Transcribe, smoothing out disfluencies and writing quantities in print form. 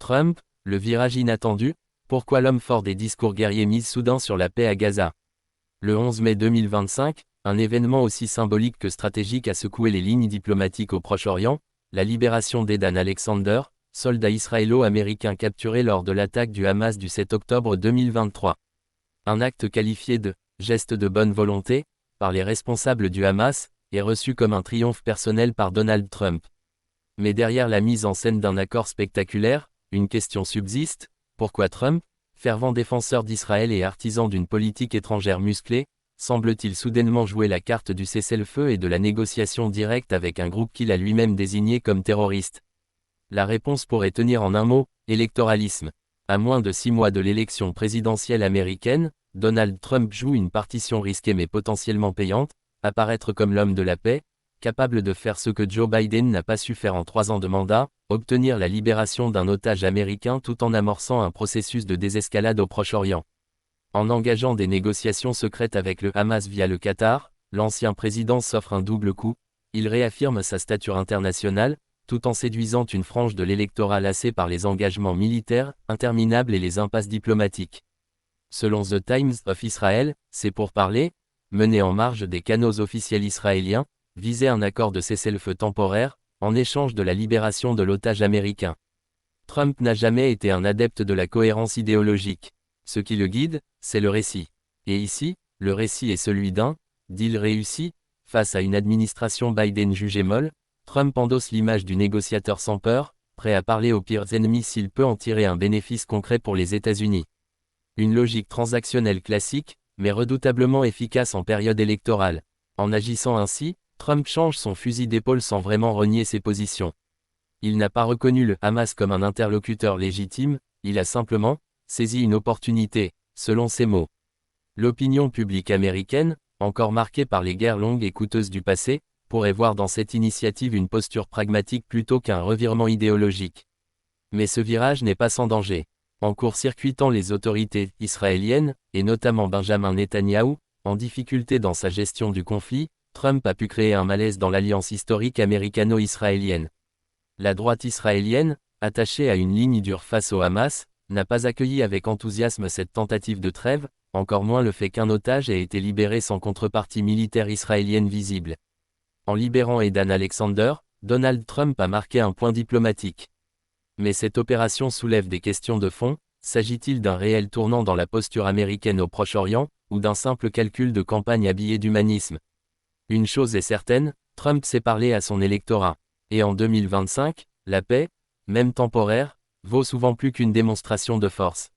Trump, le virage inattendu, pourquoi l'homme fort des discours guerriers mise soudain sur la paix à Gaza. Le 11 mai 2025, un événement aussi symbolique que stratégique a secoué les lignes diplomatiques au Proche-Orient, la libération d'Edan Alexander, soldat israélo-américain capturé lors de l'attaque du Hamas du 7 octobre 2023. Un acte qualifié de « geste de bonne volonté » par les responsables du Hamas, est reçu comme un triomphe personnel par Donald Trump. Mais derrière la mise en scène d'un accord spectaculaire, une question subsiste: pourquoi Trump, fervent défenseur d'Israël et artisan d'une politique étrangère musclée, semble-t-il soudainement jouer la carte du cessez-le-feu et de la négociation directe avec un groupe qu'il a lui-même désigné comme terroriste? La réponse pourrait tenir en un mot: électoralisme. À moins de 6 mois de l'élection présidentielle américaine, Donald Trump joue une partition risquée mais potentiellement payante, apparaître comme l'homme de la paix, capable de faire ce que Joe Biden n'a pas su faire en 3 ans de mandat, obtenir la libération d'un otage américain tout en amorçant un processus de désescalade au Proche-Orient. En engageant des négociations secrètes avec le Hamas via le Qatar, l'ancien président s'offre un double coup: il réaffirme sa stature internationale, tout en séduisant une frange de l'électorat lassée par les engagements militaires interminables et les impasses diplomatiques. Selon The Times of Israel, ces pourparlers, menés en marge des canaux officiels israéliens, visaient un accord de cessez-le-feu temporaire, en échange de la libération de l'otage américain. Trump n'a jamais été un adepte de la cohérence idéologique. Ce qui le guide, c'est le récit. Et ici, le récit est celui d'un deal réussi. Face à une administration Biden jugée molle, Trump endosse l'image du négociateur sans peur, prêt à parler aux pires ennemis s'il peut en tirer un bénéfice concret pour les États-Unis. Une logique transactionnelle classique, mais redoutablement efficace en période électorale. En agissant ainsi, Trump change son fusil d'épaule sans vraiment renier ses positions. Il n'a pas reconnu le Hamas comme un interlocuteur légitime, il a simplement saisi une opportunité, selon ses mots. L'opinion publique américaine, encore marquée par les guerres longues et coûteuses du passé, pourrait voir dans cette initiative une posture pragmatique plutôt qu'un revirement idéologique. Mais ce virage n'est pas sans danger. En court-circuitant les autorités israéliennes, et notamment Benjamin Netanyahou, en difficulté dans sa gestion du conflit, Trump a pu créer un malaise dans l'alliance historique américano-israélienne. La droite israélienne, attachée à une ligne dure face au Hamas, n'a pas accueilli avec enthousiasme cette tentative de trêve, encore moins le fait qu'un otage ait été libéré sans contrepartie militaire israélienne visible. En libérant Edan Alexander, Donald Trump a marqué un point diplomatique. Mais cette opération soulève des questions de fond: s'agit-il d'un réel tournant dans la posture américaine au Proche-Orient, ou d'un simple calcul de campagne habillé d'humanisme? Une chose est certaine, Trump sait parler à son électorat. Et en 2025, la paix, même temporaire, vaut souvent plus qu'une démonstration de force.